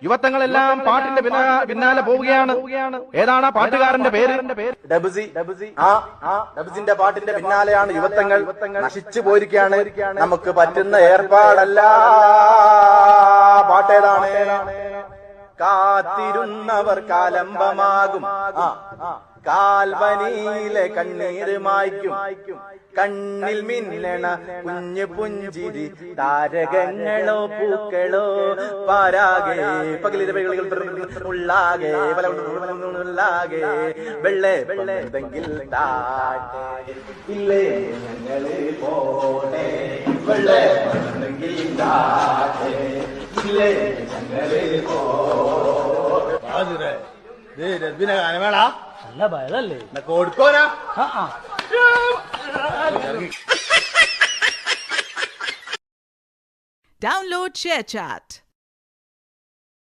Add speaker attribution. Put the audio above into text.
Speaker 1: യുവത്വങ്ങളെല്ലാം പാട്ടിന്റെ പിന്നാലെ പോവുകയാണ്. ഏതാണ് ആ പാട്ടുകാരന്റെ പേര്?
Speaker 2: ഡബുസി. ഡബുസിന്റെ പാട്ടിന്റെ പിന്നാലെയാണ് യുവത്വങ്ങൾ. നശിച്ചു പോയിരിക്കുകയാണ്. നമുക്ക് പറ്റുന്ന ഏർപ്പാടല്ല. പാട്ടേതാണ്? കാത്തിരുന്നവർ കാലംബമാകും, കാൽവനിയിലെ കണ്ണീര് മായ്ക്കും, കണ്ണിൽ മിന്നണ കുഞ്ഞു പുഞ്ചിരി താരകങ്ങളോ പൂക്കളോ പാരാകെ പകലിരവകളികൾ ഉള്ളാകെ ഉള്ളാകെ വെള്ളെ വെള്ളെന്തെങ്കിൽ താട്ടെ ഇല്ലേ ഞങ്ങളെ പോട്ടെ വെള്ളെ വെള്ളെന്തെങ്കിൽ താട്ടെ ഇല്ലേ ഞങ്ങളെ പോട്ടെ. രശ്മിനെ ഗാനമേള
Speaker 3: നല്ല ഭയതല്ലേ
Speaker 2: കൊടുക്കോനാ.
Speaker 4: Download ShareChat.